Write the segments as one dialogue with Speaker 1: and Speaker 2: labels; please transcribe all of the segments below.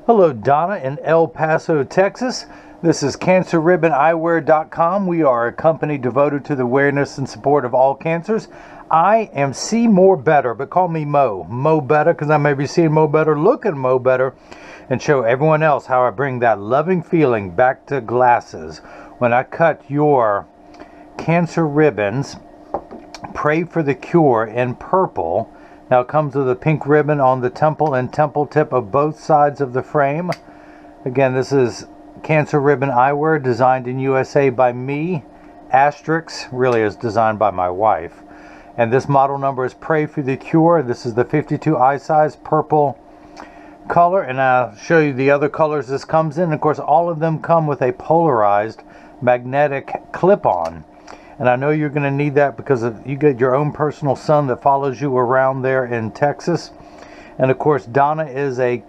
Speaker 1: Hello, Donna in El Paso, Texas. This is Cancer Ribbon Eyewear.com. We are a company devoted to the awareness and support of all cancers. I am See More Better, but call me Mo. Mo Better, because I may be seeing Mo Better, looking Mo Better, and show everyone else how I bring that loving feeling back to glasses. When I cut your cancer ribbons, Pray for the Cure in purple. Now it comes with a pink ribbon on the temple and temple tip of both sides of the frame. Again, this is Cancer Ribbon Eyewear, designed in USA by me. Asterisk really is designed by my wife. And this model number is Pray for the Cure. This is the 52 eye size purple color, and I'll show you the other colors this comes in. Of course, all of them come with a polarized magnetic clip-on. And I know you're going to need that because you get your own personal son that follows you around there in Texas. And of course, Donna is a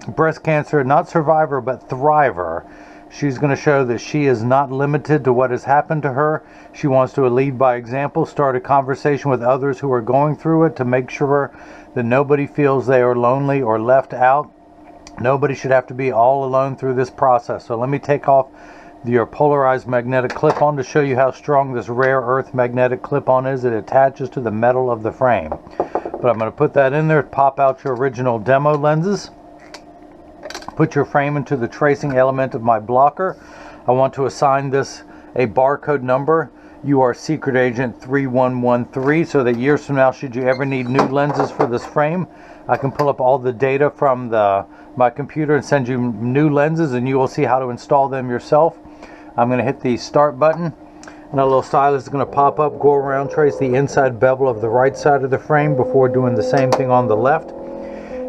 Speaker 1: breast cancer, not survivor, but thriver. She's going to show that she is not limited to what has happened to her. She wants to lead by example, start a conversation with others who are going through it to make sure that nobody feels they are lonely or left out. Nobody should have to be all alone through this process. So let me take off your polarized magnetic clip-on to show you how strong this rare earth magnetic clip-on is. It attaches to the metal of the frame. But I'm going to put that in there, pop out your original demo lenses, put your frame into the tracing element of my blocker. I want to assign this a barcode number. You are Secret Agent 3113, so that years from now, should you ever need new lenses for this frame, I can pull up all the data from my computer and send you new lenses, and you will see how to install them yourself. I'm going to hit the start button, and a little stylus is going to pop up, go around, trace the inside bevel of the right side of the frame before doing the same thing on the left.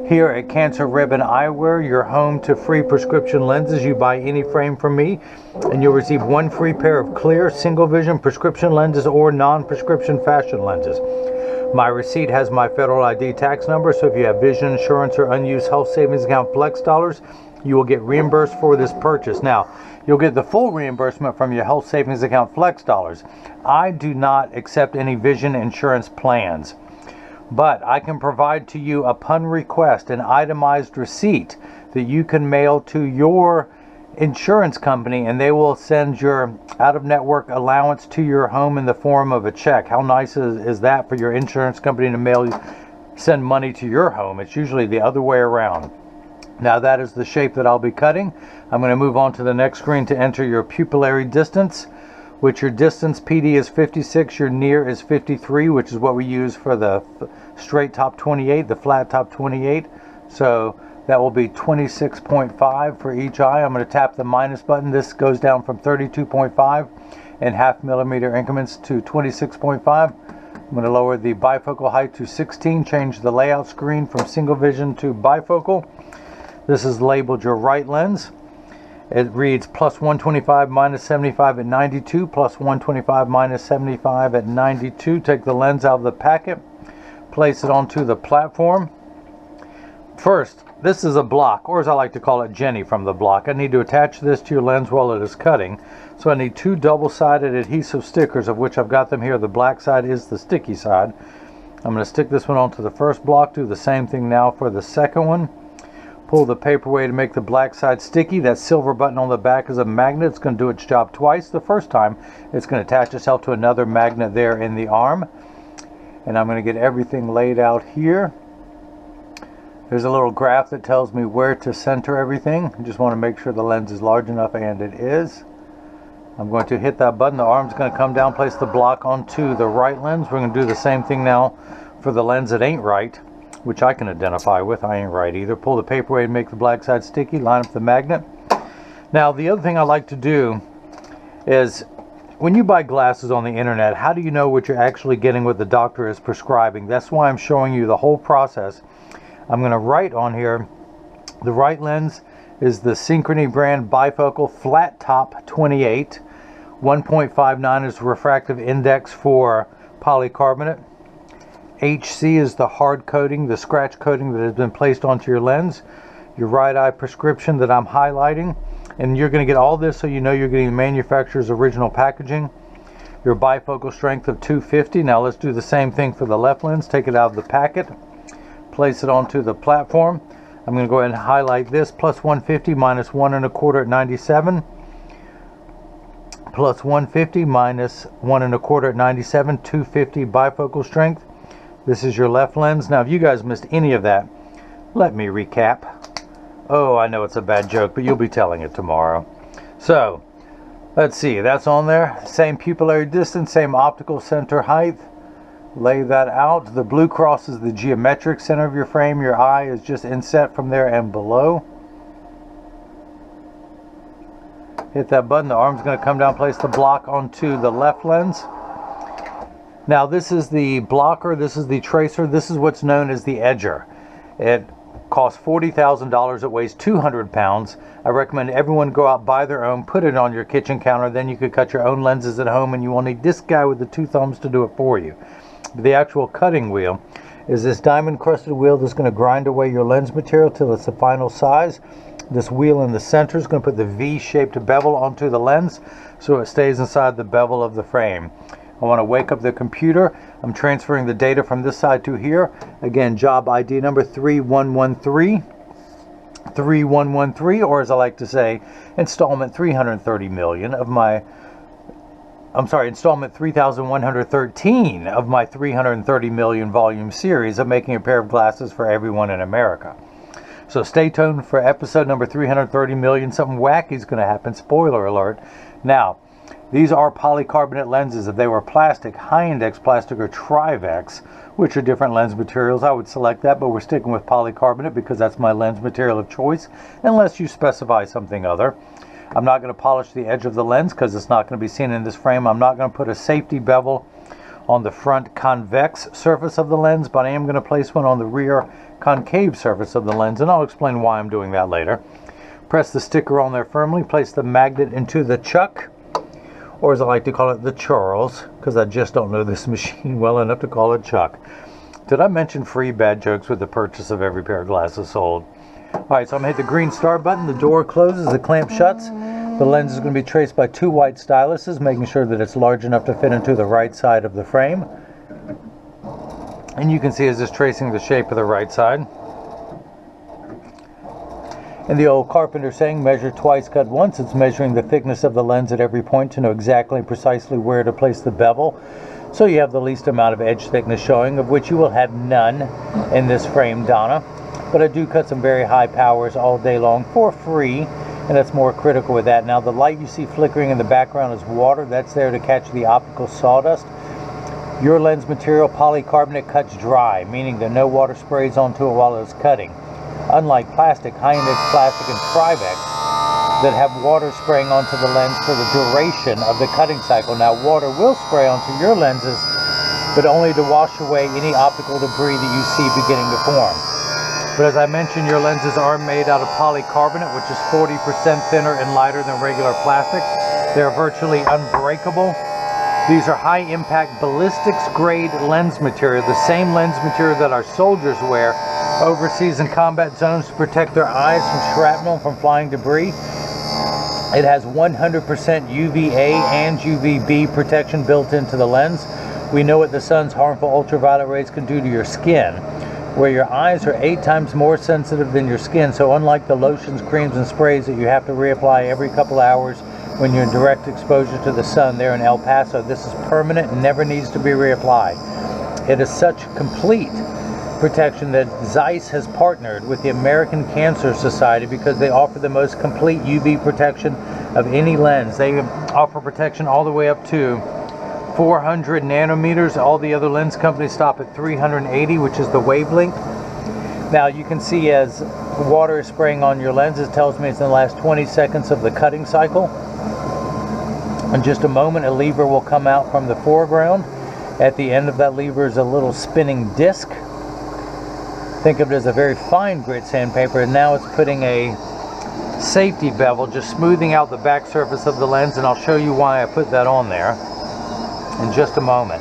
Speaker 1: Here at Cancer Ribbon Eyewear, you're home to free prescription lenses. You buy any frame from me, and you'll receive one free pair of clear, single vision prescription lenses or non-prescription fashion lenses. My receipt has my federal ID tax number, so if you have vision insurance or unused health savings account flex dollars, you will get reimbursed for this purchase. Now, you'll get the full reimbursement from your health savings account flex dollars. I do not accept any vision insurance plans, but I can provide to you upon request an itemized receipt that you can mail to your insurance company, and they will send your out-of-network allowance to your home in the form of a check. How nice is that for your insurance company to send money to your home? It's usually the other way around. Now that is the shape that I'll be cutting. I'm going to move on to the next screen to enter your pupillary distance, which your distance PD is 56, your near is 53, which is what we use for the straight top 28, the flat top 28. So that will be 26.5 for each eye. I'm going to tap the minus button. This goes down from 32.5 in half millimeter increments to 26.5. I'm going to lower the bifocal height to 16, change the layout screen from single vision to bifocal. This is labeled your right lens. It reads plus 125 minus 75 at 92, plus 125 minus 75 at 92. Take the lens out of the packet, place it onto the platform. First, this is a block, or as I like to call it, Jenny from the block. I need to attach this to your lens while it is cutting. So I need two double-sided adhesive stickers, of which I've got them here. The black side is the sticky side. I'm going to stick this one onto the first block, do the same thing now for the second one. Pull the paper away to make the black side sticky. That silver button on the back is a magnet. It's going to do its job twice. The first time, it's going to attach itself to another magnet there in the arm. And I'm going to get everything laid out here. There's a little graph that tells me where to center everything. I just want to make sure the lens is large enough, and it is. I'm going to hit that button. The arm's going to come down, place the block onto the right lens. We're going to do the same thing now for the lens that ain't right, which I can identify with. I ain't right either. Pull the paper away to make the black side sticky, line up the magnet. Now, the other thing I like to do is, when you buy glasses on the internet, how do you know what you're actually getting, what the doctor is prescribing? That's why I'm showing you the whole process. I'm going to write on here, the right lens is the Synchrony brand bifocal flat top 28. 1.59 is the refractive index for polycarbonate. HC is the hard coating, the scratch coating that has been placed onto your lens. Your right eye prescription that I'm highlighting. And you're going to get all this so you know you're getting the manufacturer's original packaging. Your bifocal strength of 250. Now let's do the same thing for the left lens. Take it out of the packet. Place it onto the platform. I'm going to go ahead and highlight this. Plus 150 minus 1 1/4 at 97. Plus 150 minus 1 1/4 at 97. 250 bifocal strength. This is your left lens. Now, if you guys missed any of that, let me recap. Oh, I know it's a bad joke, but you'll be telling it tomorrow. So, let's see. That's on there. Same pupillary distance, same optical center height. Lay that out. The blue cross is the geometric center of your frame. Your eye is just inset from there and below. Hit that button. The arm's going to come down, place the block onto the left lens. Now this is the blocker, this is the tracer, this is what's known as the edger. It costs $40,000, it weighs 200 pounds. I recommend everyone go out, buy their own, put it on your kitchen counter, then you could cut your own lenses at home, and you will need this guy with the 2 thumbs to do it for you. The actual cutting wheel is this diamond crusted wheel that's going to grind away your lens material till it's the final size. This wheel in the center is going to put the V-shaped bevel onto the lens so it stays inside the bevel of the frame. I want to wake up the computer. I'm transferring the data from this side to here. Again, job ID number 3113. 3113, or as I like to say, installment 330 million of my, I'm sorry, installment 3113 of my 330 million volume series of making a pair of glasses for everyone in America. So stay tuned for episode number 330 million. Something wacky is going to happen. Spoiler alert. Now, these are polycarbonate lenses. If they were plastic, high-index plastic or Trivex, which are different lens materials, I would select that, but we're sticking with polycarbonate because that's my lens material of choice, unless you specify something other. I'm not going to polish the edge of the lens because it's not going to be seen in this frame. I'm not going to put a safety bevel on the front convex surface of the lens, but I am going to place one on the rear concave surface of the lens, and I'll explain why I'm doing that later. Press the sticker on there firmly, place the magnet into the chuck, or as I like to call it, the Charles, because I just don't know this machine well enough to call it Chuck. Did I mention free bad jokes with the purchase of every pair of glasses sold? Alright, so I'm going to hit the green start button. The door closes, the clamp shuts. The lens is going to be traced by 2 white styluses, making sure that it's large enough to fit into the right side of the frame. And you can see it's just tracing the shape of the right side. And the old carpenter saying, measure twice, cut once. It's measuring the thickness of the lens at every point to know exactly precisely where to place the bevel, so you have the least amount of edge thickness showing, of which you will have none in this frame, Donna. But I do cut some very high powers all day long for free, and that's more critical with that. Now the light you see flickering in the background is water. That's there to catch the optical sawdust. Your lens material, polycarbonate, cuts dry, meaning that no water sprays onto it while it's cutting. Unlike plastic, high-index plastic and Trivex that have water spraying onto the lens for the duration of the cutting cycle. Now, water will spray onto your lenses, but only to wash away any optical debris that you see beginning to form. But as I mentioned, your lenses are made out of polycarbonate, which is 40% thinner and lighter than regular plastic. They're virtually unbreakable. These are high-impact ballistics-grade lens material, the same lens material that our soldiers wear overseas in combat zones to protect their eyes from shrapnel, from flying debris. It has 100% UVA and UVB protection built into the lens. We know what the sun's harmful ultraviolet rays can do to your skin, where your eyes are 8 times more sensitive than your skin. So unlike the lotions, creams, and sprays that you have to reapply every couple hours when you're in direct exposure to the sun there in El Paso, this is permanent and never needs to be reapplied. It is such complete protection that Zeiss has partnered with the American Cancer Society because they offer the most complete UV protection of any lens. They offer protection all the way up to 400 nanometers. All the other lens companies stop at 380, which is the wavelength. Now you can see as water is spraying on your lens, it tells me it's in the last 20 seconds of the cutting cycle. In just a moment, a lever will come out from the foreground. At the end of that lever is a little spinning disc. Think of it as a very fine grit sandpaper, and now it's putting a safety bevel, just smoothing out the back surface of the lens, and I'll show you why I put that on there in just a moment.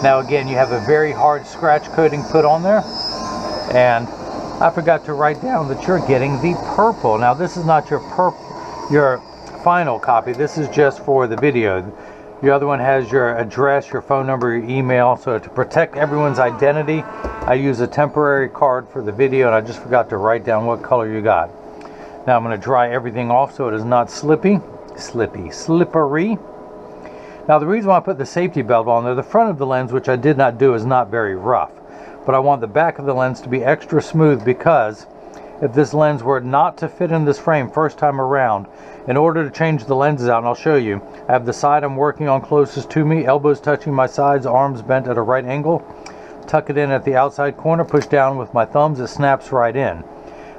Speaker 1: Now again, you have a very hard scratch coating put on there, and I forgot to write down that you're getting the purple. Now this is not your final copy, this is just for the video. The other one has your address, your phone number, your email. So to protect everyone's identity, I use a temporary card for the video, and I just forgot to write down what color you got. Now I'm going to dry everything off so it is not slippery. Now the reason why I put the safety belt on there, the front of the lens, which I did not do, is not very rough. But I want the back of the lens to be extra smooth, because if this lens were not to fit in this frame first time around, in order to change the lenses out, and I'll show you, I have the side I'm working on closest to me, elbows touching my sides, arms bent at a right angle. Tuck it in at the outside corner, push down with my thumbs, it snaps right in.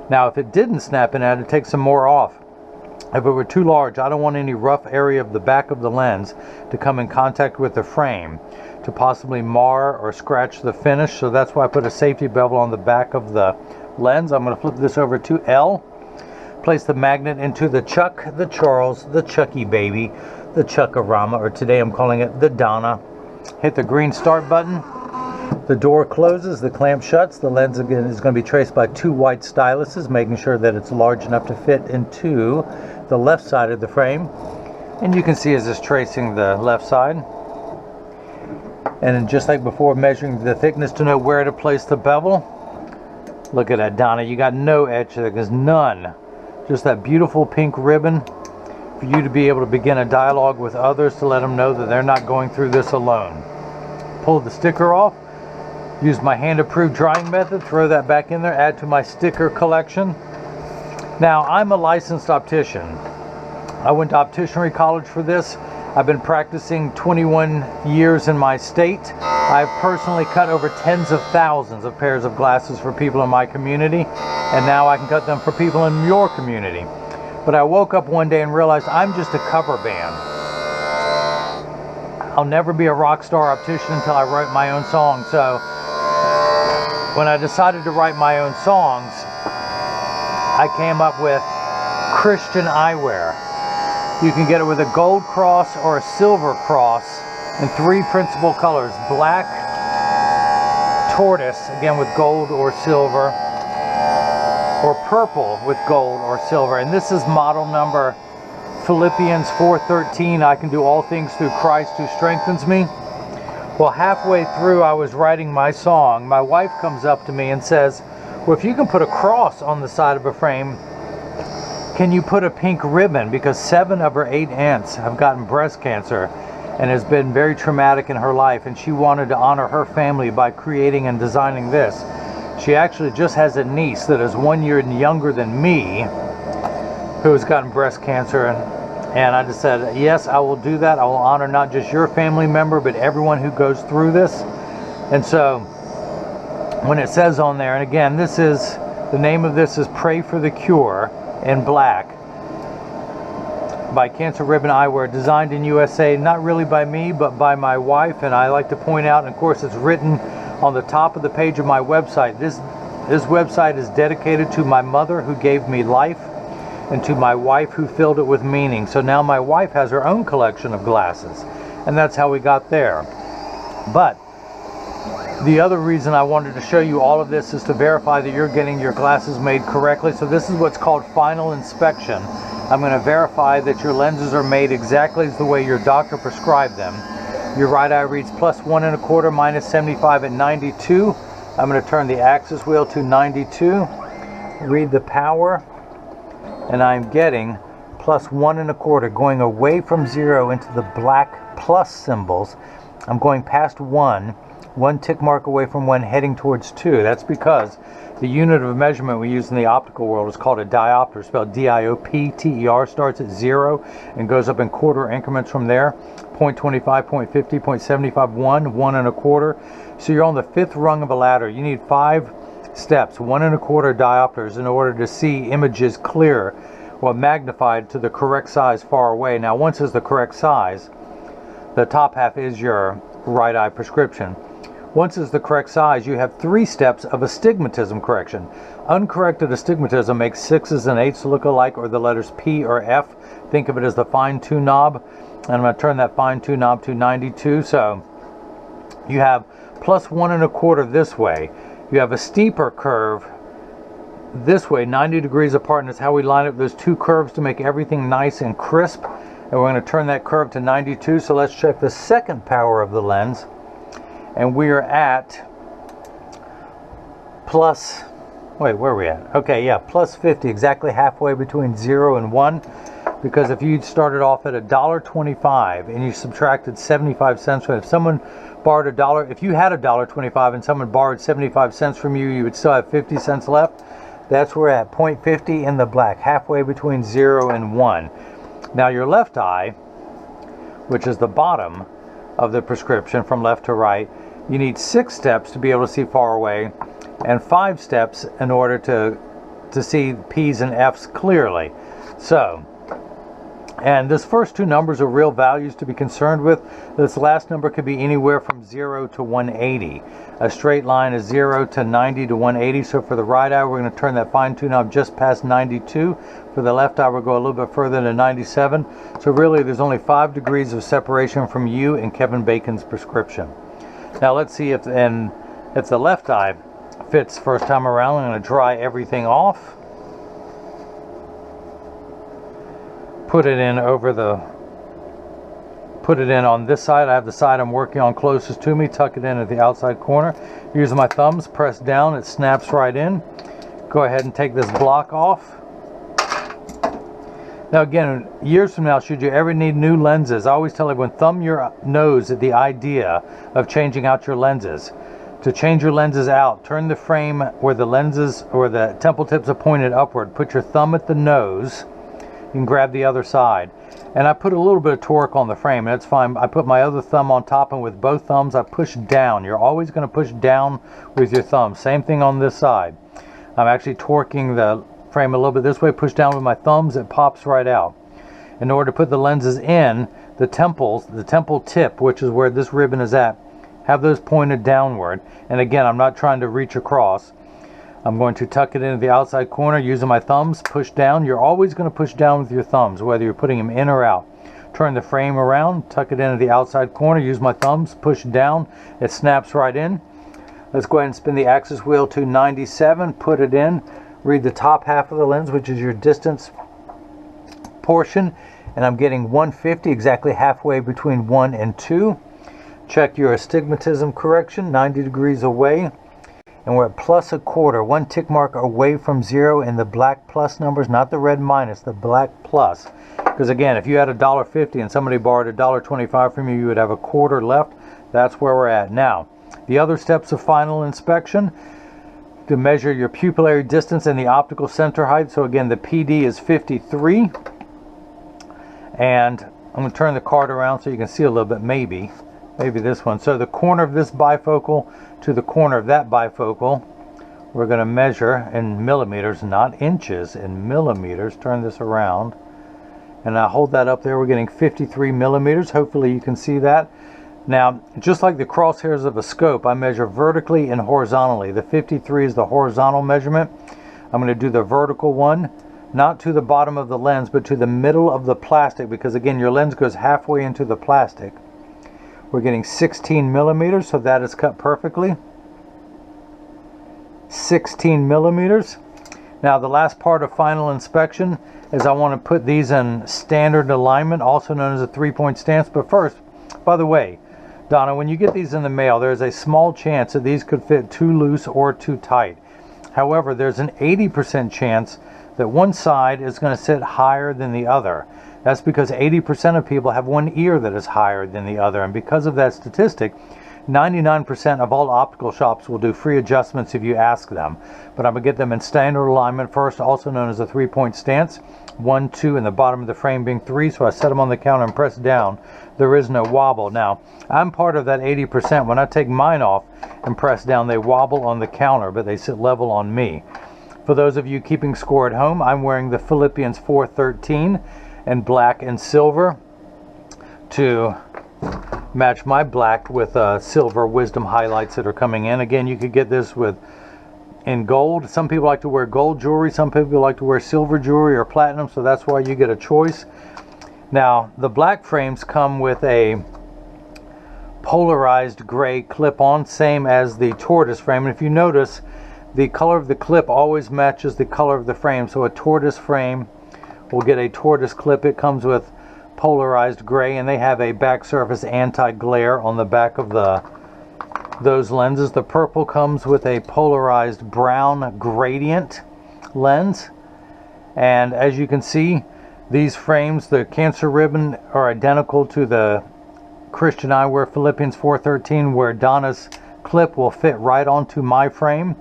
Speaker 1: Now if it didn't snap in, I had to take some more off. If it were too large, I don't want any rough area of the back of the lens to come in contact with the frame to possibly mar or scratch the finish. So that's why I put a safety bevel on the back of the lens. I'm going to flip this over to L. Place the magnet into the Chuck, the Charles, the Chucky baby, the Chuckarama, or today I'm calling it the Donna. Hit the green start button. The door closes, the clamp shuts. The lens again is going to be traced by 2 white styluses, making sure that it's large enough to fit into the left side of the frame. And you can see as it's tracing the left side. And then just like before, measuring the thickness to know where to place the bevel. Look at that, Donna. You got no edge thickness, none. Just that beautiful pink ribbon for you to be able to begin a dialogue with others, to let them know that they're not going through this alone. Pull the sticker off. Use my hand-approved drying method, throw that back in there, add to my sticker collection. Now, I'm a licensed optician. I went to opticianry college for this. I've been practicing 21 years in my state. I've personally cut over tens of thousands of pairs of glasses for people in my community, and now I can cut them for people in your community. But I woke up one day and realized I'm just a cover band. I'll never be a rock star optician until I write my own song. So when I decided to write my own songs, I came up with Christian eyewear. You can get it with a gold cross or a silver cross in 3 principal colors: black, tortoise, again with gold or silver, or purple with gold or silver. And this is model number Philippians 4:13. I can do all things through Christ who strengthens me. Well, halfway through I was writing my song, my wife comes up to me and says, well, if you can put a cross on the side of a frame, can you put a pink ribbon? Because 7 of her 8 aunts have gotten breast cancer, and has been very traumatic in her life, and she wanted to honor her family by creating and designing this. She actually just has a niece that is 1 year younger than me who has gotten breast cancer, and I just said, yes, I will do that. I will honor not just your family member, but everyone who goes through this. And so when it says on there, and again, this is, the name of this is Pray for the Cure in black by Cancer Ribbon Eyewear, designed in USA, not really by me, but by my wife. And I like to point out, and of course it's written on the top of the page of my website, this website is dedicated to my mother who gave me life, and to my wife who filled it with meaning. So now my wife has her own collection of glasses, and that's how we got there. But the other reason I wanted to show you all of this is to verify that you're getting your glasses made correctly. So this is what's called final inspection. I'm going to verify that your lenses are made exactly the way your doctor prescribed them. Your right eye reads +1 1/4, -75 at 92. I'm going to turn the axis wheel to 92. Read the power. And I'm getting +1 1/4, going away from 0 into the black plus symbols. I'm going past 1 tick mark away from 1, heading towards 2. That's because the unit of measurement we use in the optical world is called a diopter, spelled D-I-O-P-T-E-R, starts at 0 and goes up in quarter increments from there. 0.25, 0.50, 0.75, 1 1/4. So you're on the 5th rung of a ladder. You need 5 steps, 1 1/4 diopters, in order to see images clear or magnified to the correct size far away. Now once it's the correct size, the top half is your right eye prescription. Once it's the correct size, you have 3 steps of astigmatism correction. Uncorrected astigmatism makes 6s and 8s look alike, or the letters P or F. Think of it as the fine-tune knob. And I'm going to turn that fine-tune knob to 92. So you have +1 1/4 this way. You have a steeper curve this way, 90 degrees apart, and it's how we line up those 2 curves to make everything nice and crisp. and we're going to turn that curve to 92. So let's check the second power of the lens, and we are at plus, wait, where are we at? Okay, yeah, plus 50, exactly halfway between 0 and 1. Because if you started off at $1.25 and you subtracted 75 cents from it, if someone borrowed $1, if you had $1.25 and someone borrowed 75 cents from you, you would still have 50 cents left. That's where we're at, 0.50 in the black, halfway between 0 and 1. Now your left eye, which is the bottom of the prescription from left to right, you need 6 steps to be able to see far away, and 5 steps in order to see P's and F's clearly. So, and this first 2 numbers are real values to be concerned with. This last number could be anywhere from 0 to 180. A straight line is 0 to 90 to 180. So for the right eye, we're going to turn that fine-tune knob just past 92. For the left eye, we'll go a little bit further to 97. So really, there's only 5 degrees of separation from you and Kevin Bacon's prescription. Now let's see if the left eye fits first time around. I'm going to dry everything off. Put it in on this side. I have the side I'm working on closest to me. Tuck it in at the outside corner. Using my thumbs, press down, it snaps right in. Go ahead and take this block off. Now again, years from now, should you ever need new lenses, I always tell everyone, thumb your nose at the idea of changing out your lenses. To change your lenses out, turn the frame where the lenses or the temple tips are pointed upward. Put your thumb at the nose. You can grab the other side, and I put a little bit of torque on the frame, and that's fine. I put my other thumb on top, and with both thumbs I push down. You're always going to push down with your thumb. Same thing on this side. I'm actually torquing the frame a little bit this way. Push down with my thumbs, it pops right out. In order to put the lenses in, the temple tip, which is where this ribbon is at, have those pointed downward. And again, I'm not trying to reach across. I'm going to tuck it into the outside corner using my thumbs, push down. You're always going to push down with your thumbs, whether you're putting them in or out. Turn the frame around, tuck it into the outside corner, use my thumbs, push down. It snaps right in. Let's go ahead and spin the axis wheel to 97, put it in. Read the top half of the lens, which is your distance portion, and I'm getting 150, exactly halfway between 1 and 2. Check your astigmatism correction, 90 degrees away. And we're at plus a quarter, 1 tick mark away from 0 in the black plus numbers, not the red minus, the black plus. Because again, if you had $1.50 and somebody borrowed $1.25 from you, you would have a quarter left. That's where we're at. Now, the other steps of final inspection, to measure your pupillary distance and the optical center height. So again, the PD is 53. And I'm going to turn the card around so you can see a little bit, maybe this one. So the corner of this bifocal to the corner of that bifocal, we're going to measure in millimeters, not inches, in millimeters. Turn this around, and I hold that up there. We're getting 53 millimeters. Hopefully you can see that. Now, just like the crosshairs of a scope, I measure vertically and horizontally. The 53 is the horizontal measurement. I'm going to do the vertical one, not to the bottom of the lens, but to the middle of the plastic, because again, your lens goes halfway into the plastic. We're getting 16 millimeters, so that is cut perfectly. 16 millimeters. Now the last part of final inspection is I want to put these in standard alignment, also known as a 3-point stance. But first, by the way, Donna, when you get these in the mail, there's a small chance that these could fit too loose or too tight. However, there's an 80% chance that one side is going to sit higher than the other. That's because 80% of people have one ear that is higher than the other. And because of that statistic, 99% of all optical shops will do free adjustments if you ask them. But I'm going to get them in standard alignment first, also known as a 3-point stance. 1, 2, and the bottom of the frame being 3. So I set them on the counter and press down. There is no wobble. Now, I'm part of that 80%. When I take mine off and press down, they wobble on the counter, but they sit level on me. For those of you keeping score at home, I'm wearing the Philippians 413 in black and silver to match my black with silver wisdom highlights that are coming in. Again, you could get this in gold. Some people like to wear gold jewelry. Some people like to wear silver jewelry or platinum, so that's why you get a choice. Now, the black frames come with a polarized gray clip-on, same as the tortoise frame. And if you notice, the color of the clip always matches the color of the frame. So a tortoise frame will get a tortoise clip. It comes with polarized gray, and they have a back surface anti-glare on the back of those lenses. The purple comes with a polarized brown gradient lens, and as you can see, these frames, the Cancer Ribbon, are identical to the Christian Eyewear Philippians 4:13, where Donna's clip will fit right onto my frame.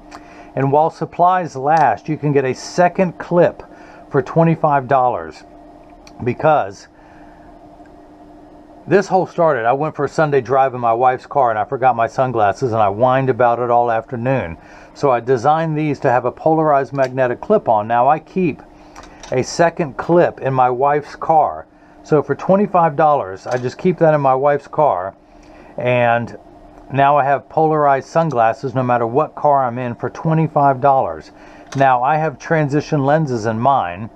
Speaker 1: And while supplies last, you can get a second clip for $25, because this whole started, I went for a Sunday drive in my wife's car and I forgot my sunglasses, and I whined about it all afternoon. So I designed these to have a polarized magnetic clip on. Now I keep a second clip in my wife's car. So for $25, I just keep that in my wife's car, and now I have polarized sunglasses no matter what car I'm in for $25. Now I have transition lenses in mine,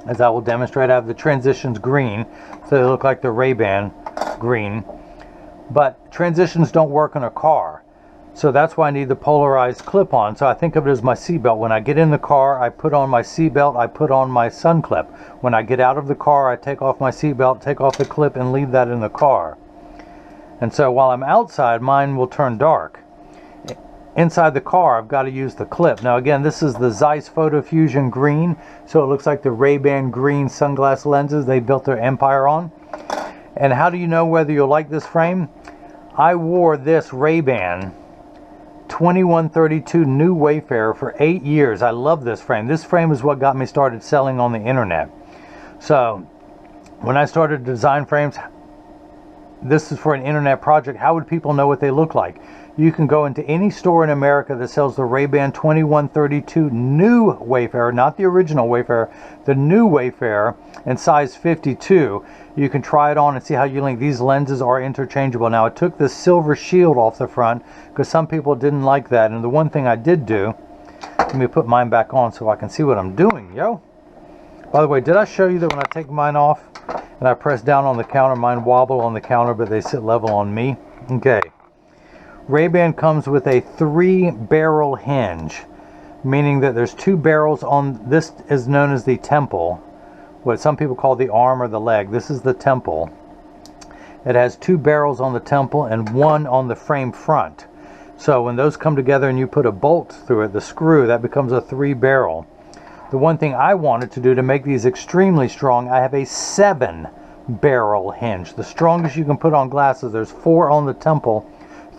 Speaker 1: as I will demonstrate. I have the transitions green, so they look like the Ray-Ban green. But transitions don't work in a car, so that's why I need the polarized clip-on. So I think of it as my seatbelt. When I get in the car, I put on my seatbelt, I put on my sun clip. When I get out of the car, I take off my seatbelt, take off the clip, and leave that in the car. And so while I'm outside, mine will turn dark. Inside the car, I've got to use the clip. Now again, this is the Zeiss Photo Fusion green, so it looks like the Ray-Ban green sunglass lenses they built their empire on. And how do you know whether you'll like this frame? I wore this Ray-Ban 2132 New Wayfarer for 8 years. I love this frame. This frame is what got me started selling on the internet. So when I started to design frames, this is for an internet project. How would people know what they look like? You can go into any store in America that sells the Ray-Ban 2132 New Wayfarer, not the original Wayfarer, the New Wayfarer in size 52. You can try it on and see how you link. These lenses are interchangeable. Now, I took the silver shield off the front because some people didn't like that. And the one thing I did do, let me put mine back on so I can see what I'm doing, yo. By the way, did I show you that when I take mine off and I press down on the counter, mine wobble on the counter, but they sit level on me? Okay. Ray-Ban comes with a 3-barrel hinge, meaning that there's 2 barrels on, this is known as the temple, what some people call the arm or the leg. This is the temple. It has 2 barrels on the temple and 1 on the frame front. So when those come together and you put a bolt through it, the screw, that becomes a 3-barrel. The one thing I wanted to do to make these extremely strong, I have a 7-barrel hinge. The strongest you can put on glasses. There's 4 on the temple,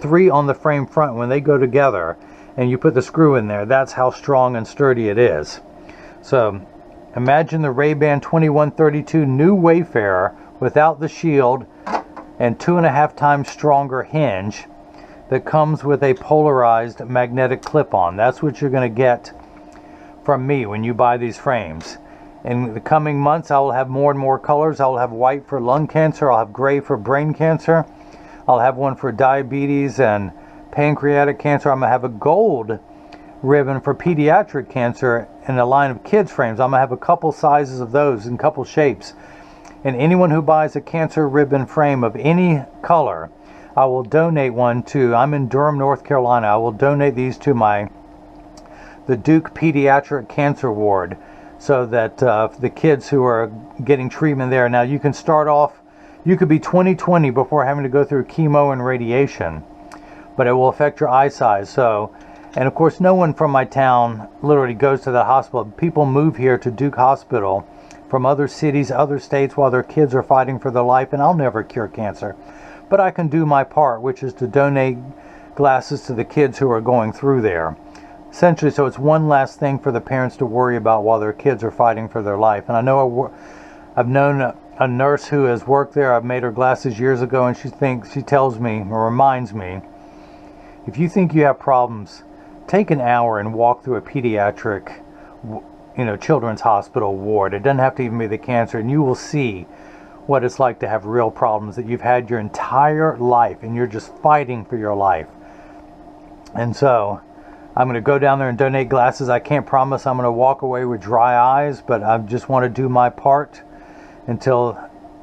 Speaker 1: 3 on the frame front. When they go together and you put the screw in there, that's how strong and sturdy it is. So imagine the Ray-Ban 2132 New Wayfarer without the shield and 2.5 times stronger hinge that comes with a polarized magnetic clip-on. That's what you're going to get from me when you buy these frames. In the coming months, I will have more and more colors. I will have white for lung cancer. I'll have gray for brain cancer. I'll have one for diabetes and pancreatic cancer. I'm going to have a gold ribbon for pediatric cancer in a line of kids frames. I'm going to have a couple sizes of those in a couple shapes. And anyone who buys a Cancer Ribbon frame of any color, I will donate one to, I'm in Durham, North Carolina. I will donate these to the Duke Pediatric Cancer Ward, so that the kids who are getting treatment there. Now you can start off, you could be 20/20 before having to go through chemo and radiation, but it will affect your eye size. So, and of course no one from my town literally goes to the hospital. People move here to Duke Hospital from other cities, other states, while their kids are fighting for their life, and I'll never cure cancer. But I can do my part, which is to donate glasses to the kids who are going through there. Essentially, so it's one last thing for the parents to worry about while their kids are fighting for their life. And I know I've known a nurse who has worked there. I've made her glasses years ago, and she tells me, or reminds me, if you think you have problems, take an hour and walk through a pediatric, children's hospital ward. It doesn't have to even be the cancer, and you will see what it's like to have real problems that you've had your entire life, and you're just fighting for your life. And so I'm going to go down there and donate glasses. I can't promise I'm going to walk away with dry eyes, but I just want to do my part until,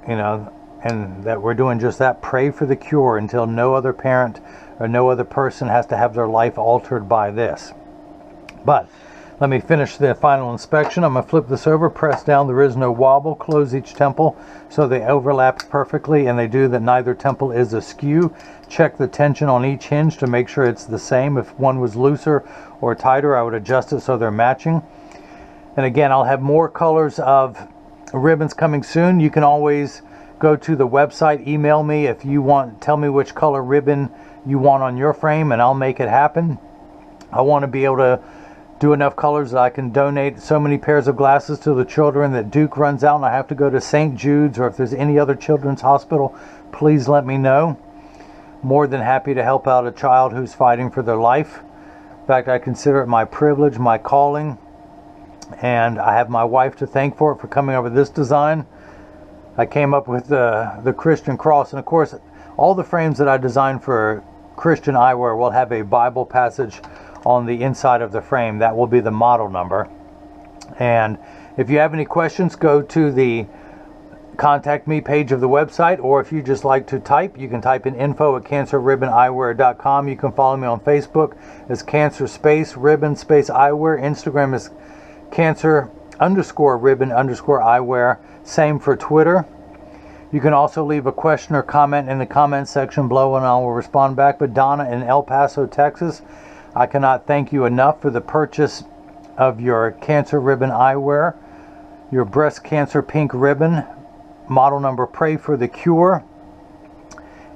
Speaker 1: and that we're doing just that. Pray for the cure until no other parent or no other person has to have their life altered by this. But Let me finish the final inspection. I'm going to flip this over, press down, there is no wobble, close each temple so they overlap perfectly, and they do that neither temple is askew. Check the tension on each hinge to make sure it's the same. If one was looser or tighter, I would adjust it so they're matching. And again, I'll have more colors of ribbons coming soon. You can always go to the website, email me if you want, tell me which color ribbon you want on your frame, and I'll make it happen. I want to be able to do enough colors that I can donate so many pairs of glasses to the children that Duke runs out and I have to go to St. Jude's, or if there's any other children's hospital, please let me know. More than happy to help out a child who's fighting for their life. In fact, I consider it my privilege, my calling, and I have my wife to thank for it, for coming up with this design. I came up with the Christian cross, and of course all the frames that I designed for Christian eyewear will have a Bible passage on the inside of the frame. That will be the model number. And if you have any questions, go to the contact me page of the website, or if you just like to type, you can type in info@cancerribboneyewear.com. You can follow me on Facebook as Cancer Ribbon Eyewear. Instagram is Cancer_Ribbon_Eyewear. Same for Twitter. You can also leave a question or comment in the comment section below and I will respond back. But Donna in El Paso, Texas, I cannot thank you enough for the purchase of your Cancer Ribbon Eyewear, your breast cancer pink ribbon, model number Pray for the Cure,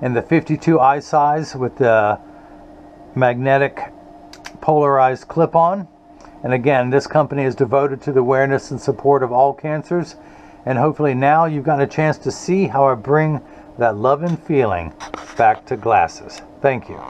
Speaker 1: and the 52 eye size with the magnetic polarized clip-on. And again, this company is devoted to the awareness and support of all cancers. And hopefully now you've gotten a chance to see how I bring that love and feeling back to glasses. Thank you.